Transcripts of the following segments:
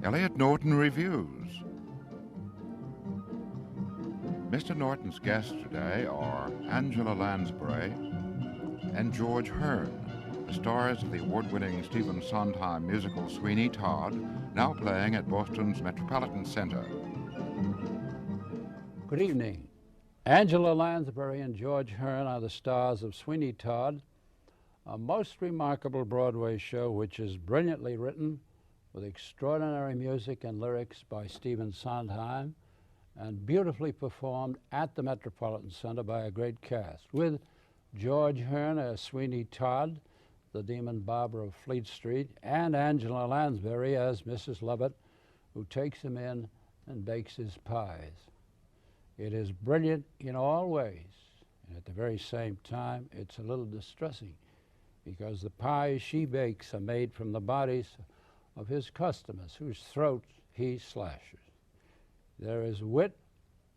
Elliot Norton Reviews. Mr. Norton's guests today are Angela Lansbury and George Hearn, the stars of the award-winning Stephen Sondheim musical Sweeney Todd, now playing at Boston's Metropolitan Center. Good evening. Angela Lansbury and George Hearn are the stars of Sweeney Todd, a most remarkable Broadway show which is brilliantly written with extraordinary music and lyrics by Stephen Sondheim and beautifully performed at the Metropolitan Center by a great cast, with George Hearn as Sweeney Todd, the demon Barber of Fleet Street, and Angela Lansbury as Mrs. Lovett, who takes him in and bakes his pies. It is brilliant in all ways, and at the very same time, it's a little distressing because the pies she bakes are made from the bodies of his customers whose throats he slashes. There is wit,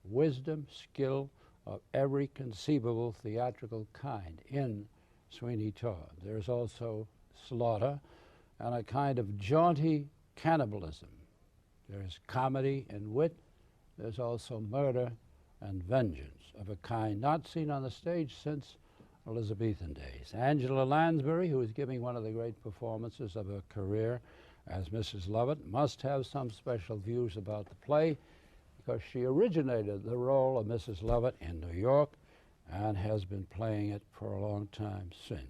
wisdom, skill of every conceivable theatrical kind in Sweeney Todd. There is also slaughter and a kind of jaunty cannibalism. There is comedy and wit. There's also murder and vengeance of a kind not seen on the stage since Elizabethan days. Angela Lansbury, who is giving one of the great performances of her career as Mrs. Lovett, must have some special views about the play because she originated the role of Mrs. Lovett in New York and has been playing it for a long time since.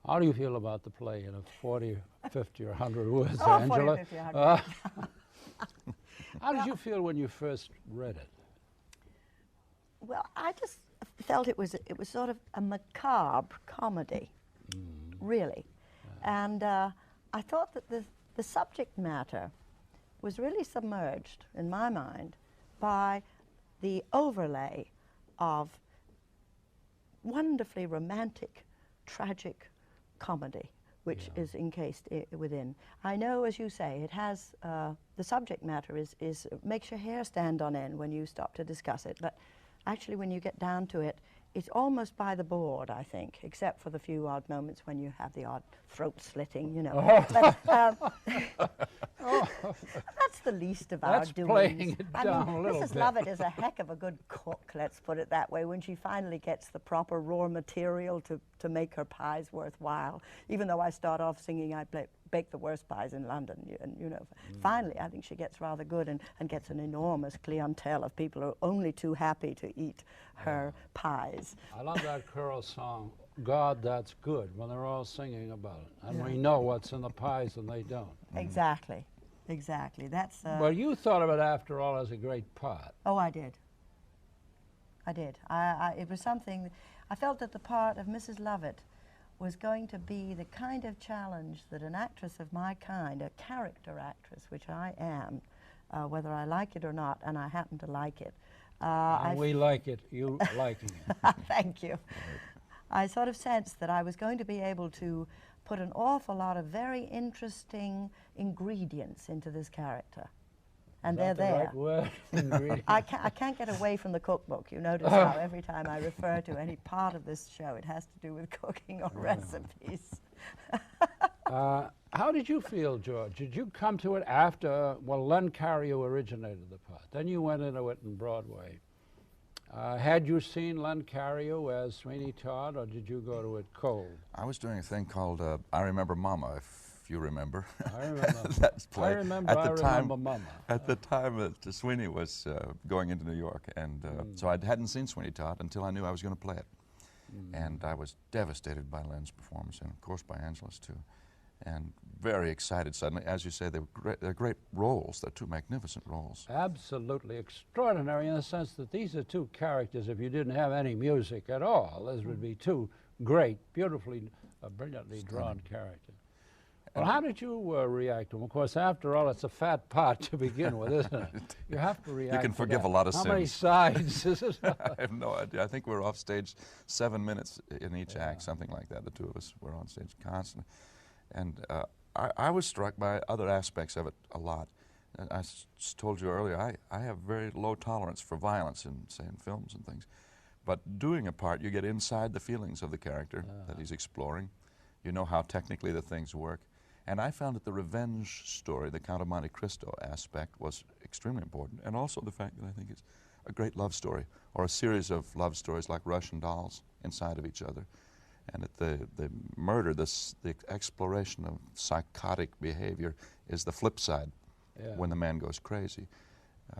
How do you feel about the play in a 40, 50, or 100 words, Angela? 40, 50, 100. How did you feel when you first read it? Well, I just felt it was sort of a macabre comedy, really. And I thought that the subject matter was really submerged, in my mind, by the overlay of wonderfully romantic, tragic comedy, which is encased within. I know, as you say, it has, the subject matter makes your hair stand on end when you stop to discuss it, but actually, when you get down to it, it's almost by the board, I think, except for the few odd moments when you have the odd throat slitting, you know. But, that's the least of our doings. Playing it down a little Mrs. bit. Lovett is a heck of a good cook, let's put it that way, when she finally gets the proper raw material to make her pies worthwhile. Even though I start off singing, I bake the worst pies in London, and you know, finally I think she gets rather good and gets an enormous clientele of people who are only too happy to eat her pies. I love that choral song, God, That's Good, when they're all singing about it. And we know what's in the pies and they don't. Exactly, exactly. That's. Well, you thought of it after all as a great part. Oh, I did. I did. It was something. I felt that the part of Mrs. Lovett was going to be the kind of challenge that an actress of my kind, a character actress, which I am, whether I like it or not, and I happen to like it. And we like it, you liking it. Thank you. I sort of sensed that I was going to be able to put an awful lot of very interesting ingredients into this character. And they're there. Right word? Ingredients. I can't get away from the cookbook. You notice how every time I refer to any part of this show, it has to do with cooking or recipes. How did you feel, George? Did you come to it after, well, Len Cariou originated the part. Then you went into it in Broadway. Had you seen Len Cariou as Sweeney Todd, or did you go to it cold? I was doing a thing called I Remember Mama, if you remember. I remember. That play. I remember Mama. At the time that Sweeney was going into New York, and so I hadn't seen Sweeney Todd until I knew I was going to play it. And I was devastated by Len's performance, and of course by Angela's too. And very excited suddenly. As you say, they're great roles. They're two magnificent roles. Absolutely extraordinary in the sense that these are two characters, if you didn't have any music at all, those would be two great, beautifully, brilliantly drawn characters. Well, how did you react to them? Of course, after all, it's a fat pot to begin with, isn't it? You have to react. You can to forgive that. a lot of How sins. How many sides is it? I have no idea. I think we're off stage 7 minutes in each act, something like that. The two of us were on stage constantly. And I was struck by other aspects of it a lot. I told you earlier, I have very low tolerance for violence in, say, in films and things. But doing a part, you get inside the feelings of the character that he's exploring. You know how technically the things work. And I found that the revenge story, the Count of Monte Cristo aspect, was extremely important, and also the fact that I think it's a great love story, or a series of love stories like Russian dolls inside of each other. And that the murder, the exploration of psychotic behavior is the flip side when the man goes crazy.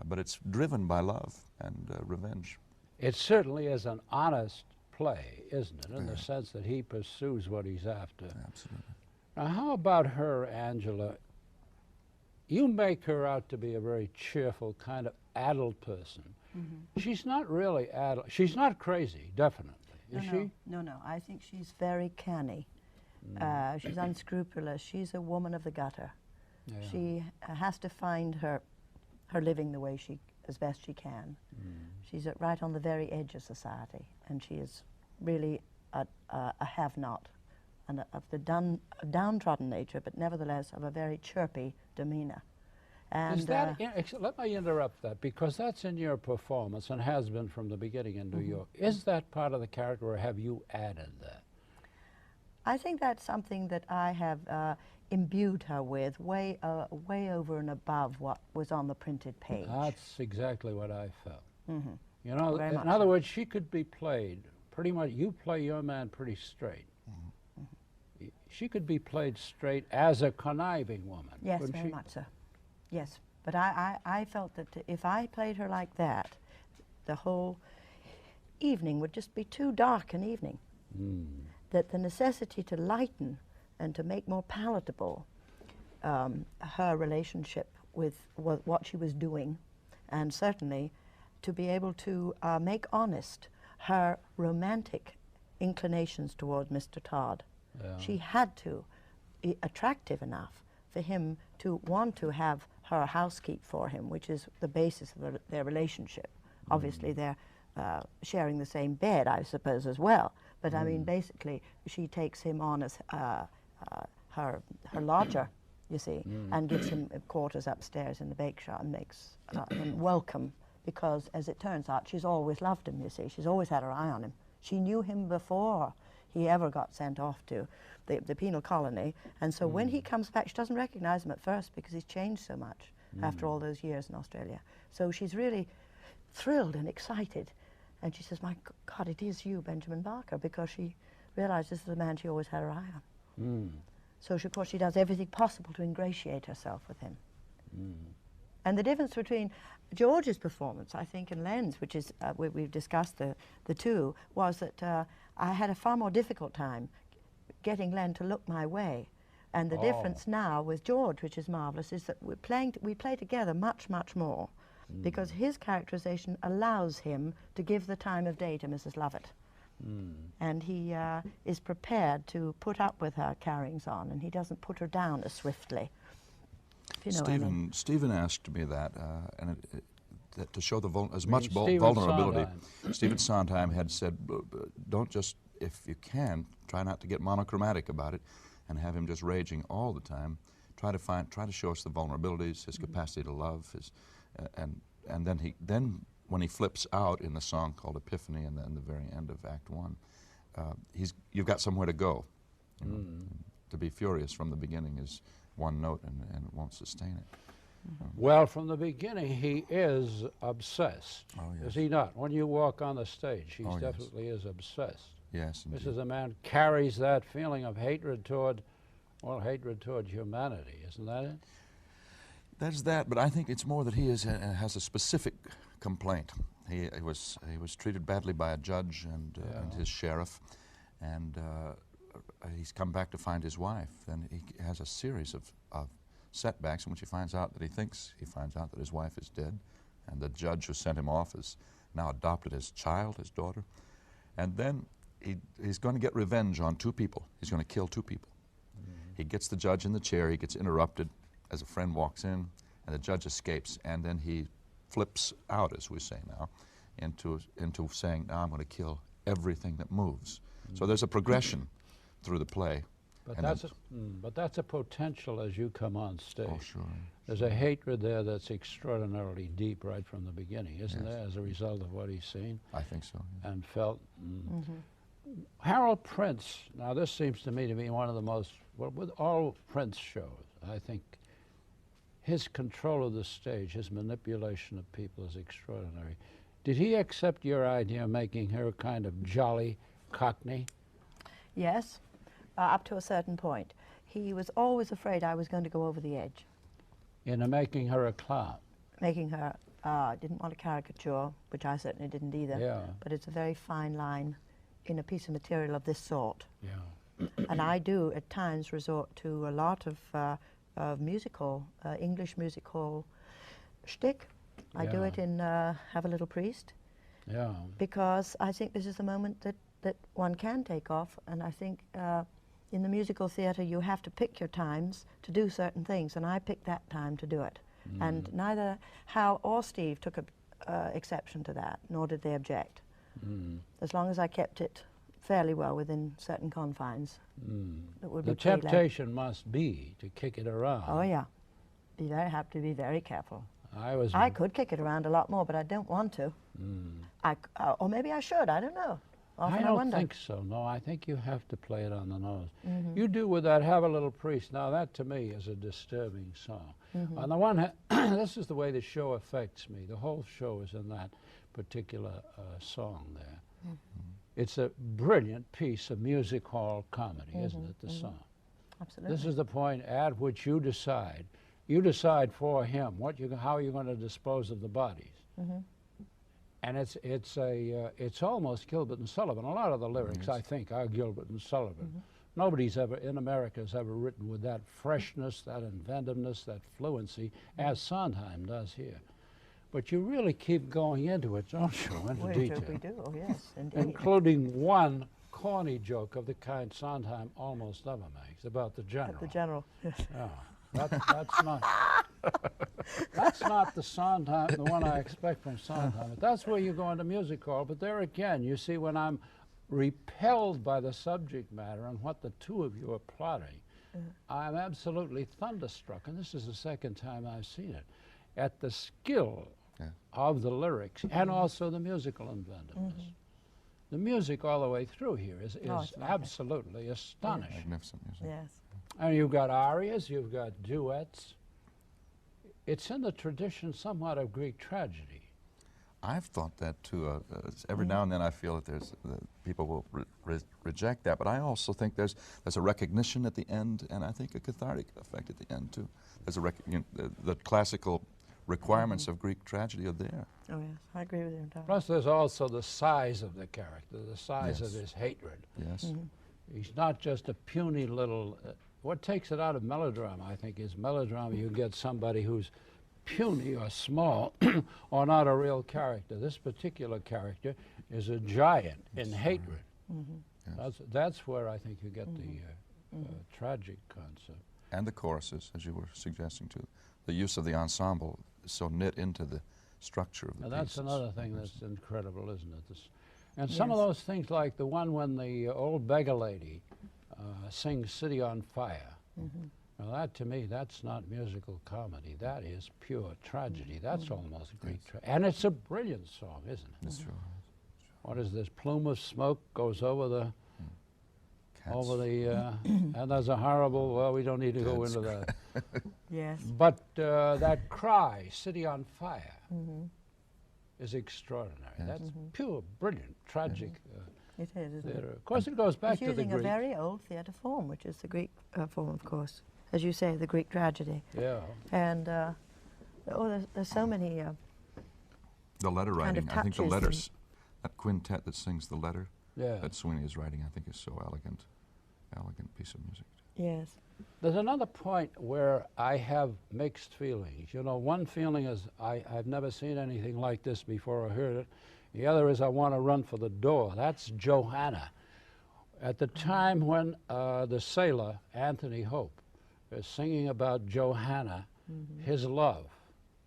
But it's driven by love and revenge. It certainly is an honest play, isn't it, in the sense that he pursues what he's after. Absolutely. Now, how about her, Angela? You make her out to be a very cheerful, kind of adult person. Mm-hmm. She's not really adult. She's not crazy, definitely. Is she? No, no. I think she's very canny. She's unscrupulous. She's a woman of the gutter. Yeah. She has to find her living the way as best she can. She's right on the very edge of society, and she is really a have-not, and of the downtrodden nature, but nevertheless of a very chirpy demeanor. And is that let me interrupt that, because that's in your performance and has been from the beginning in New York. Is that part of the character, or have you added that? I think that's something that I have imbued her with, way over and above what was on the printed page. That's exactly what I felt. Mm-hmm. You know, in other words, she could be played pretty much. You play your man pretty straight. Mm-hmm. She could be played straight as a conniving woman. Yes, very much so. Yes, but I felt that if I played her like that, the whole evening would just be too dark an evening. That the necessity to lighten and to make more palatable her relationship with what she was doing, and certainly to be able to make honest her romantic inclinations toward Mr. Todd. Yeah. She had to be attractive enough for him to want to have her housekeep for him, which is the basis of their relationship. Obviously, they're sharing the same bed, I suppose, as well. But I mean, basically, she takes him on as her lodger, you see, and gives him quarters upstairs in the bake shop, and makes him welcome, because, as it turns out, she's always loved him, you see. She's always had her eye on him. She knew him before he ever got sent off to the penal colony, and so when he comes back, she doesn't recognize him at first because he's changed so much after all those years in Australia. So she's really thrilled and excited, and she says, "My God, it is you, Benjamin Barker," because she realized this is the man she always had her eye on. So of course she does everything possible to ingratiate herself with him. And the difference between George's performance, I think, and Len's, which is, we've discussed the two, was that I had a far more difficult time getting Len to look my way. And the difference now with George, which is marvelous, is that we play together much, much more, because his characterization allows him to give the time of day to Mrs. Lovett. And he is prepared to put up with her carryings on, and he doesn't put her down as swiftly. If you know what I mean. Stephen asked me that, and that to show as much vulnerability. Stephen Sondheim had said, don't just, if you can, try not to get monochromatic about it and have him just raging all the time. Try to show us the vulnerabilities, his capacity to love, and then when he flips out in the song called Epiphany, and then the very end of Act One, you've got somewhere to go. You know? To be furious from the beginning is one note, and it won't sustain it. Well, from the beginning, he is obsessed. Oh, yes. Is he not? When you walk on the stage, he yes. definitely is obsessed. Yes, indeed. This is a man carries that feeling of hatred toward humanity, isn't that it? That's that, but I think it's more that he has a specific complaint. He was treated badly by a judge and his sheriff, and he's come back to find his wife. Then he has a series of setbacks in which he finds out that his wife is dead, and the judge who sent him off has now adopted his child, his daughter, and then he's going to get revenge on two people. He's going to kill two people. He gets the judge in the chair. He gets interrupted as a friend walks in, and the judge escapes, and then he flips out, as we say now, into saying, now I'm going to kill everything that moves. So there's a progression through the play. But that's a potential as you come on stage. Oh, sure. There's a hatred there that's extraordinarily deep right from the beginning, isn't there, as a result of what he's seen? I think so. And felt. Harold Prince, now this seems to me to be one of the most, well, with all Prince shows, I think his control of the stage, his manipulation of people is extraordinary. Did he accept your idea of making her kind of jolly Cockney? Yes, up to a certain point. He was always afraid I was going to go over the edge. In making her a clown? Making her, didn't want a caricature, which I certainly didn't either. Yeah. But it's a very fine line in a piece of material of this sort. Yeah. And I do at times resort to a lot of musical, English musical shtick. I do Yeah. it in Have a Little Priest. Yeah. Because I think this is the moment that one can take off, and I think in the musical theatre you have to pick your times to do certain things, and I picked that time to do it. And neither Hal or Steve took exception to that, nor did they object. As long as I kept it fairly well within certain confines. That would The be pretty temptation must be to kick it around. Oh yeah, have to be very careful. I could kick it around a lot more, but I don't want to. Or maybe I should, I don't know. Often I don't wonder. think so, no. I think you have to play it on the nose. You do with that Have a Little Priest. Now that to me is a disturbing song. On the one hand, this is the way the show affects me. The whole show is in that particular song there. It's a brilliant piece of music hall comedy, isn't it, the song? Absolutely. This is the point at which you decide. You decide for him how you're going to dispose of the bodies. And it's almost Gilbert and Sullivan. A lot of the lyrics, I think, are Gilbert and Sullivan. Nobody's ever, in America, has ever written with that freshness, that inventiveness, that fluency, as Sondheim does here. But you really keep going into it, don't you, into detail. We do, oh, yes, indeed. Including one corny joke of the kind Sondheim almost never makes, about the general. The general, yes. Yeah. That's not the Sondheim, the one I expect from Sondheim. But that's where you go into music hall. But there again, you see, when I'm repelled by the subject matter and what the two of you are plotting, I'm absolutely thunderstruck, and this is the second time I've seen it, at the skill of the lyrics and also the musical inventiveness. The music all the way through here is absolutely astonishing. Magnificent music. Yes. And you've got arias, you've got duets. It's in the tradition somewhat of Greek tragedy. I've thought that too. Every now and then I feel that people will reject that, but I also think there's a recognition at the end, and I think a cathartic effect at the end too. There's the classical requirements of Greek tragedy are there. Oh yes, I agree with you entirely. Plus there's also the size of the character, the size of his hatred. Yes. He's not just a puny little, what takes it out of melodrama, I think, is melodrama. You get somebody who's puny or small or not a real character. This particular character is a giant in hatred. Yes. That's where I think you get the tragic concept. And the choruses, as you were suggesting too. The use of the ensemble is so knit into the structure of the piece. That's another thing that's incredible, isn't it? And some of those things, like the one when the old beggar lady sings City on Fire. Now that, to me, that's not musical comedy. That is pure tragedy. That's almost Greek tragedy. And it's a brilliant song, isn't it? It's true. What is this? Plume of smoke goes over the... Cats. And there's a horrible, well, we don't need to go into that. Yes. But that cry, City on Fire, is extraordinary. Yes. That's pure, brilliant, tragic It is, isn't theatre. it? Of course, it goes back It's to the using Greek. a very old theatre form, which is the Greek form, of course. As you say, the Greek tragedy. Yeah. And, there's so many The letter kind of writing, I think the touches letters, that quintet that sings the letter Yeah. that Sweeney is writing, I think is so elegant piece of music. Yes. There's another point where I have mixed feelings. You know, one feeling is I've never seen anything like this before or heard it. The other is I want to run for the door. That's Johanna. At the time when the sailor, Anthony Hope, is singing about Johanna, his love,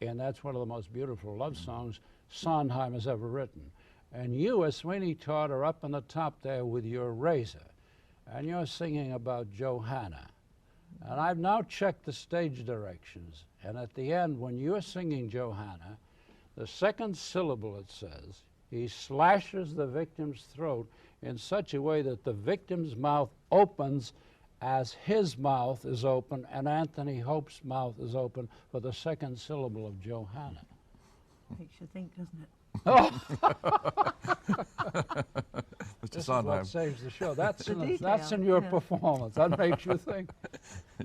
and that's one of the most beautiful love songs Sondheim has ever written. And you, as Sweeney Todd, are up on the top there with your razor, and you're singing about Johanna. And I've now checked the stage directions, and at the end, when you're singing Johanna, the second syllable, it says, he slashes the victim's throat in such a way that the victim's mouth opens as his mouth is open and Anthony Hope's mouth is open for the second syllable of Johanna. Makes you think, doesn't it? Mr. This Sondheim. is what saves the show. That's The in, that's in detail, your yeah. performance. That makes you think.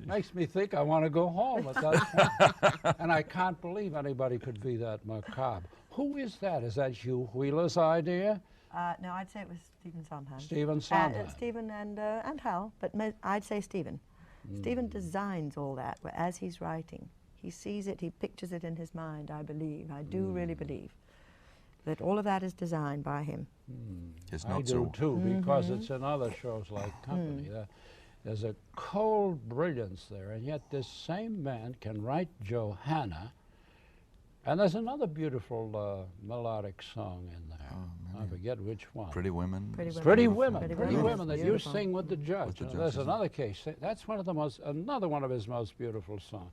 Makes me think I want to go home at that point. And I can't believe anybody could be that macabre. Who is that? Is that Hugh Wheeler's idea? No, I'd say it was Stephen Sondheim. Stephen Sondheim. Stephen and Hal, but I'd say Stephen. Stephen designs all that as he's writing. He sees it, he pictures it in his mind, I believe. I do really believe that all of that is designed by him. His I notes do are too, because it's in other shows like Company. There's a cold brilliance there, and yet this same man can write Johanna. And there's another beautiful melodic song in there. I forget which one. Pretty Women. Pretty Women that you Beautiful. sing with the judge. With the And there's judges. another case. That's another one of his most beautiful songs.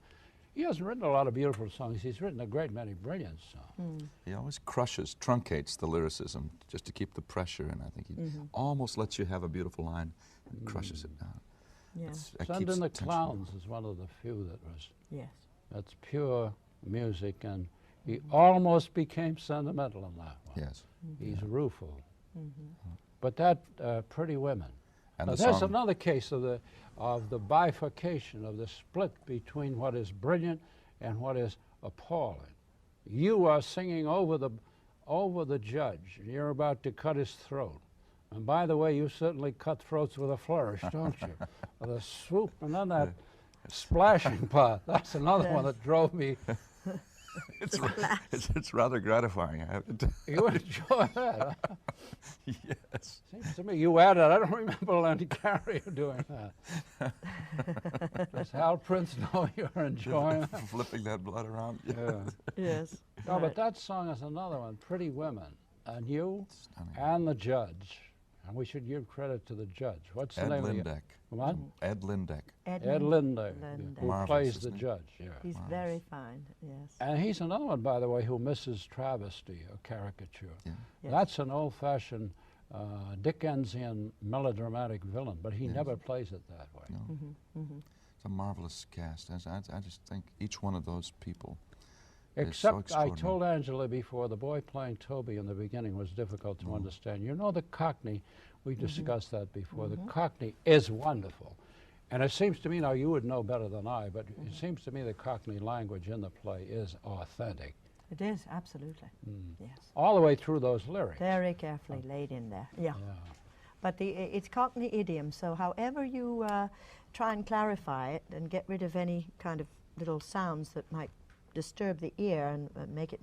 He hasn't written a lot of beautiful songs. He's written a great many brilliant songs. He always truncates the lyricism just to keep the pressure in. I think he almost lets you have a beautiful line and crushes it down. Yeah. That Send keeps in the tension. Clowns is one of the few Yes. that's pure music, and he almost became sentimental in that one. Yes. He's rueful. But that Pretty Women. And Now, the there's song, another case of the bifurcation, of the split between what is brilliant and what is appalling. You are singing over the judge, and you're about to cut his throat. And by the way, you certainly cut throats with a flourish, don't you? With a swoop, and then that splashing part. That's another one that drove me. it's rather gratifying. I have to tell You enjoy that, huh? Yes. Seems to me you added. I don't remember Lenny Carrier doing that. Does Hal Prince know you're enjoying that? Flipping that blood around. Yeah. Yes. No, but that song is another one, Pretty Women. And you Stunning. and the judge. And we should give credit to the judge. What's the Ed name of Lindeck. the What? Ed Lindeck. Ed Lindeck, who Marvelous, plays the isn't he? judge, yeah. He's very fine, yes. And he's another one, by the way, who misses travesty or caricature. Yeah. Yes. That's an old-fashioned Dickensian melodramatic villain, but he Yes. never plays it that way. No. It's a marvelous cast. I just think each one of those people is so Except I extraordinary. told Angela before, the boy playing Toby in the beginning was difficult to understand. You know the Cockney, we discussed that before, the Cockney is wonderful. And it seems to me, now you would know better than I, but it seems to me the Cockney language in the play is authentic. It is, absolutely. Yes. All the way through those lyrics. Very carefully laid in there. Yeah. Yeah. But it's Cockney idiom, so however you try and clarify it and get rid of any kind of little sounds that might disturb the ear and make it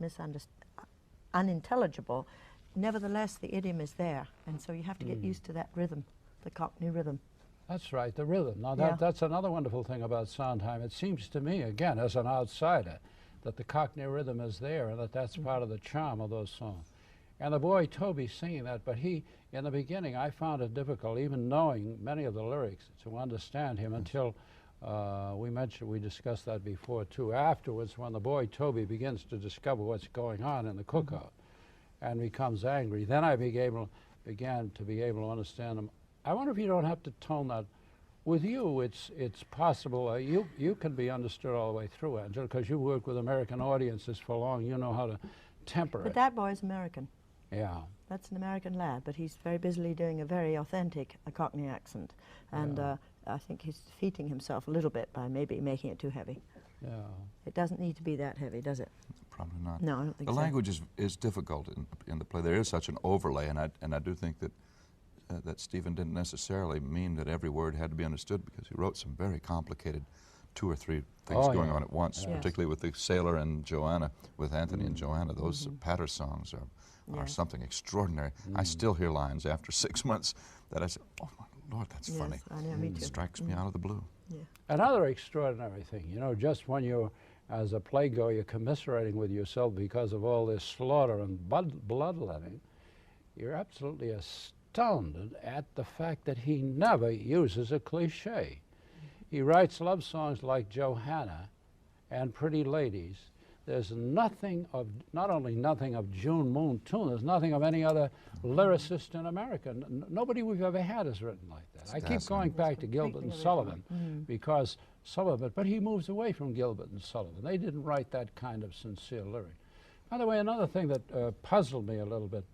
unintelligible, nevertheless the idiom is there, and so you have to get used to that rhythm, the Cockney rhythm. That's right, the rhythm. Now Yeah. that's another wonderful thing about Sondheim. It seems to me, again, as an outsider, that the Cockney rhythm is there and that's part of the charm of those songs. And the boy Toby singing that, but in the beginning I found it difficult, even knowing many of the lyrics, to understand him until we discussed that before too. Afterwards, when the boy Toby begins to discover what's going on in the cookout and becomes angry, then I began to be able to understand him. I wonder if you don't have to tone that. With you, it's possible. You can be understood all the way through, Angela, because you work with American audiences for long. You know how to temper But it. that boy is American. Yeah. That's an American lad, but he's very busily doing a very authentic Cockney accent, and I think he's defeating himself a little bit by maybe making it too heavy. Yeah. It doesn't need to be that heavy, does it? Probably not. No, I don't think The so. language is difficult in the play. There is such an overlay, and I do think that that Stephen didn't necessarily mean that every word had to be understood, because he wrote some very complicated 2 or 3 things going on at once, Yes. particularly with the Sailor and Joanna, with Anthony and Joanna. Those patter songs are Yes. something extraordinary. I still hear lines after 6 months that I say, oh my Lord, that's Yes, funny. I know, me It too. strikes me out of the blue. Yeah. Another extraordinary thing, you know, just when you're, as a playgoer, you're commiserating with yourself because of all this slaughter and bloodletting, you're absolutely astounded at the fact that he never uses a cliche. He writes love songs like Johanna and Pretty Ladies there's nothing of, not only nothing of June Moon Tune, there's nothing of any other lyricist in America. Nobody we've ever had has written like that. I keep going back to Gilbert and Sullivan because some of it, but he moves away from Gilbert and Sullivan. They didn't write that kind of sincere lyric. By the way, another thing that puzzled me a little bit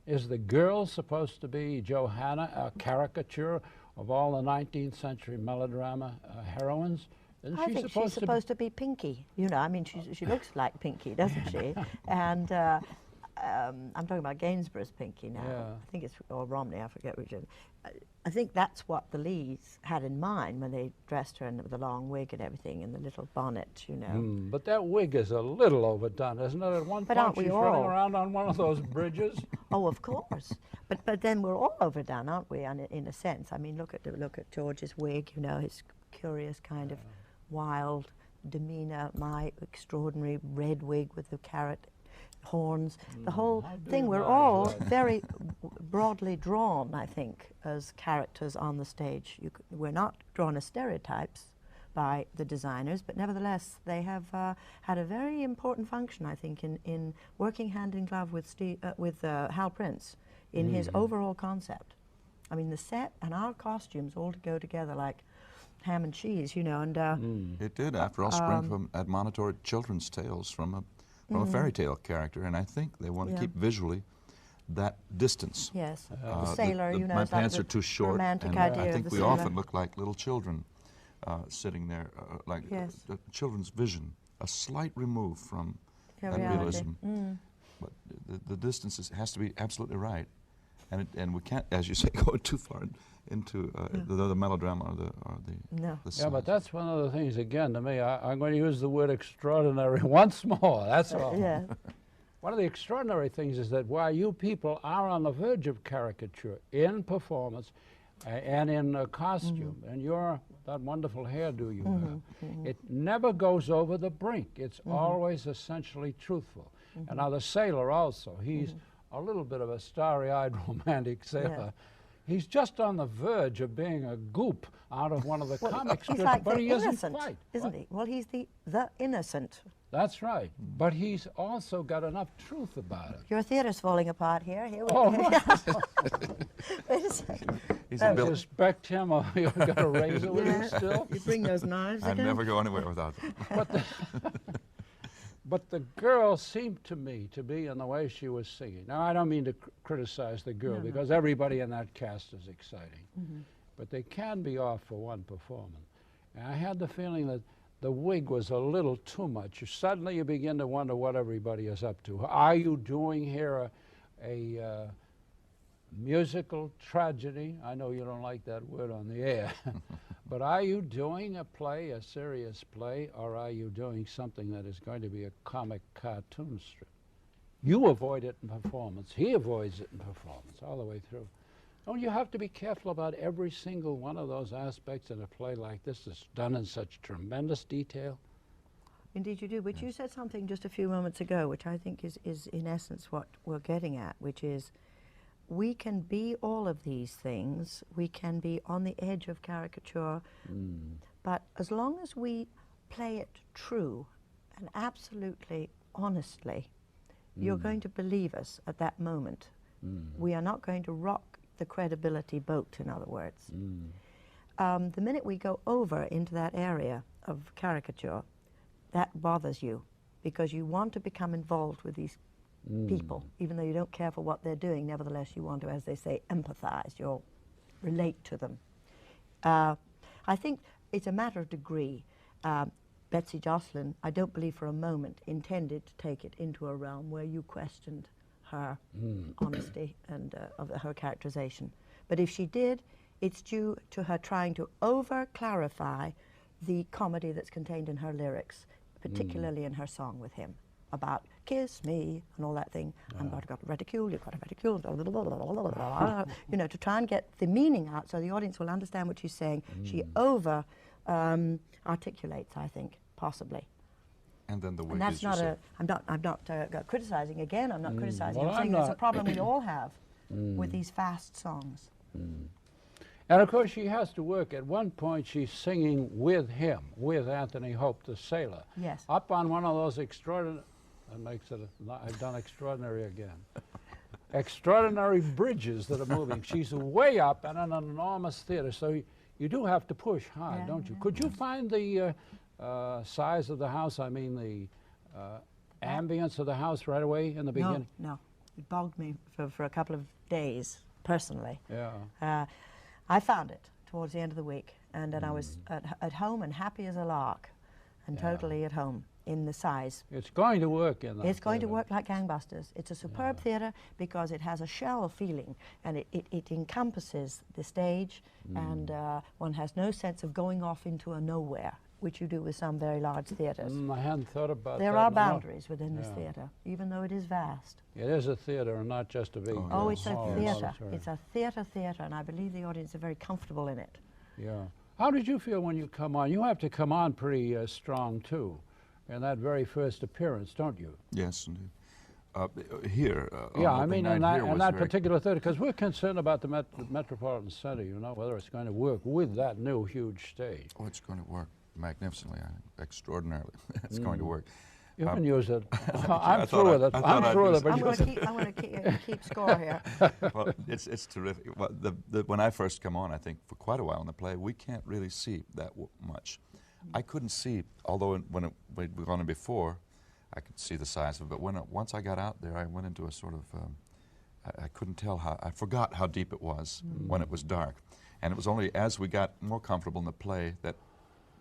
is the girl supposed to be Johanna, a caricature of all the 19th century melodrama heroines? I think she's supposed to be Pinky. You know, I mean, she looks like Pinky, doesn't she? And I'm talking about Gainsborough's Pinky now. Yeah. I think it's, or Romney, I forget which. I think that's what the Lees had in mind when they dressed her in the long wig and everything and the little bonnet, you know. But that wig is a little overdone, isn't it? At one point she's running around on one of those bridges. Oh, of course. But then we're all overdone, aren't we, in a sense? I mean, look at George's wig, you know, his curious kind of wild demeanor, my extraordinary red wig with the carrot horns, the whole thing. We're all very broadly drawn, I think, as characters on the stage. We're not drawn as stereotypes by the designers, but nevertheless they have had a very important function, I think, in working hand in glove with Hal Prince in his overall concept. I mean, the set and our costumes all go together like ham and cheese, you know. And it did, after all, spring from admonitory children's tales from a fairy tale character, and I think they want to keep visually that distance. Yes, the sailor, you know, my pants are too short, romantic and idea I think of the we sailor. often look like little children sitting there, like the children's vision, a slight remove from that realism. But the distance has to be absolutely right, and we can't, as you say, go too far into the melodrama or the Yeah, but that's one of the things, again, to me, I'm going to use the word extraordinary once more, that's all. One of the extraordinary things is that while you people are on the verge of caricature in performance and in costume, and that wonderful hairdo you have, it never goes over the brink. It's always essentially truthful. And now the sailor also, he's a little bit of a starry-eyed romantic sailor. He's just on the verge of being a goop out of one of the comic strips, like but he isn't innocent, quite. Isn't he? Well, he's the innocent. That's right. But he's also got enough truth about it. Your theater's falling apart here. Here we Oh, go. Wait a second. I suspect him, or you've got a razor with you still. You bring those knives I'd again? never go anywhere without them. But the girl seemed to me to be in the way she was singing. Now, I don't mean to criticize the girl, because everybody in that cast is exciting. But they can be off for one performance. And I had the feeling that the wig was a little too much. Suddenly you begin to wonder what everybody is up to. Are you doing here a musical tragedy? I know you don't like that word on the air. But are you doing a play, a serious play, or are you doing something that is going to be a comic cartoon strip? You avoid it in performance. He avoids it in performance all the way through. Don't you have to be careful about every single one of those aspects in a play like this that's done in such tremendous detail? Indeed you do. But you said something just a few moments ago, which I think is in essence what we're getting at, which is we can be all of these things. We can be on the edge of caricature, but as long as we play it true and absolutely honestly, you're going to believe us at that moment. We are not going to rock the credibility boat, in other words. The minute we go over into that area of caricature, that bothers you because you want to become involved with these people, even though you don't care for what they're doing. Nevertheless, you want to, as they say, empathize. You'll relate to them. I think it's a matter of degree. Betsy Jocelyn, I don't believe for a moment, intended to take it into a realm where you questioned her honesty and of her characterization. But if she did, it's due to her trying to over-clarify the comedy that's contained in her lyrics, particularly in her song with him, about kiss me and all that thing. I'm going to got reticule, you've got a reticule, you know, to try and get the meaning out so the audience will understand what she's saying. She over articulates, I think, possibly. And then the wig, and that's not a, I'm not criticizing again, I'm not criticizing, I'm saying it's a problem we all have with these fast songs. And of course, she has to work. At one point, she's singing with him, with Anthony Hope, the sailor. Yes. Up on one of those extraordinary, that makes it, I've done extraordinary again. Extraordinary bridges that are moving. She's way up and in an enormous theater, so you do have to push hard, Yeah, don't you? yeah. Could you find the size of the house, I mean the ambience of the house right away in the beginning? No. It bogged me for a couple of days, personally. Yeah. I found it towards the end of the week, and then I was at home and happy as a lark, and totally at home in the size. It's going to work in that It's going to theater. work like gangbusters. It's a superb theater because it has a shell feeling, and it encompasses the stage, and one has no sense of going off into a nowhere, which you do with some very large theaters. I hadn't thought about that. There are no. boundaries within this Yeah. theater, even though it is vast. It is a theater and not just a big Oh, it's a hall. theater. Sorry. It's a theater, and I believe the audience are very comfortable in it. Yeah. How did you feel when you come on? You have to come on pretty strong, too, in that very first appearance, don't you? Yes, indeed. Here, Yeah, on I opening mean, in night here that was very- particular theater, because we're concerned about the Metropolitan Center, you know, whether it's going to work with that new huge stage. Oh, it's going to work magnificently, extraordinarily. It's going to work. You can use it. I I'm thought through with I it. thought I'm I'd through with use it, but I'm you going to keep score here. Well, it's terrific. Well, when I first come on, I think for quite a while in the play, we can't really see that much. I couldn't see, although when we'd gone in before, I could see the size of it. But once I got out there, I went into a sort of, I couldn't tell how, I forgot how deep it was when it was dark. And it was only as we got more comfortable in the play that,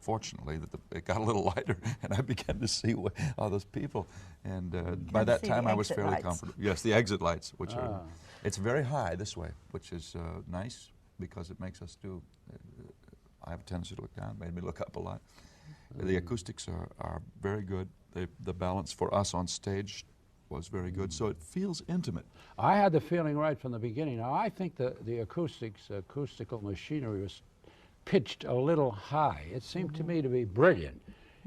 fortunately, that it got a little lighter, and I began to see all those people. And by that see time, the I was exit fairly lights. comfortable. Yes, the exit lights, which are, it's very high this way, which is nice because it makes us do, I have a tendency to look down, made me look up a lot. The acoustics are very good. The balance for us on stage was very good, so it feels intimate. I had the feeling right from the beginning. Now, I think the acoustical machinery was pitched a little high. It seemed to me to be brilliant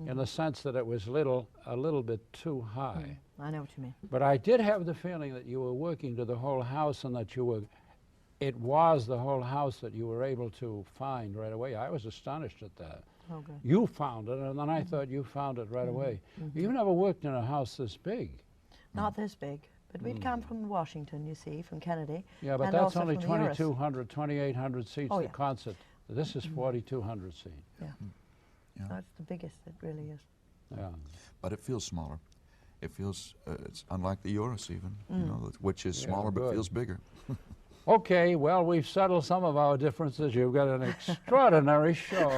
in the sense that it was a little bit too high. I know what you mean. But I did have the feeling that you were working to the whole house and that it was the whole house that you were able to find right away. I was astonished at that. Oh, good. You found it, and then I thought you found it right away. You've never worked in a house this big. Not this big, but we'd come from Washington, you see, from Kennedy. Yeah, but and that's also only from the Uris. 2,200, 2,800 seats, Oh, the yeah. concert. This is 4,200 seats. Yeah. Yeah. That's the biggest it really is. Yeah. But it feels smaller. It feels, it's unlike the Uris even, you know, which is Yeah, smaller but good. feels bigger. Okay, well, we've settled some of our differences. You've got an extraordinary show.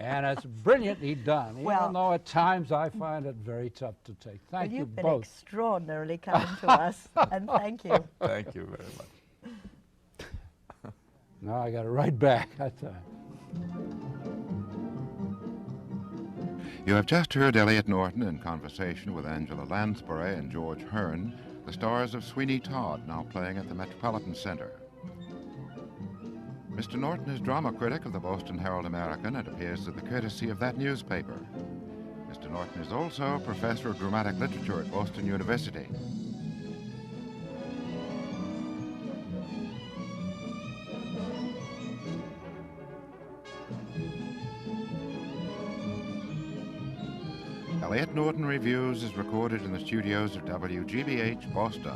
And it's brilliantly done, even Well- though at times I find it very tough to take. Thank Well, you you've been both. extraordinarily kind to us, and thank you. Thank you very much. Now I got it right back. You have just heard Elliot Norton in conversation with Angela Lansbury and George Hearn, the stars of Sweeney Todd, now playing at the Metropolitan Center. Mr. Norton is drama critic of the Boston Herald-American and appears through the courtesy of that newspaper. Mr. Norton is also a professor of dramatic literature at Boston University. Elliot Norton Reviews is recorded in the studios of WGBH Boston.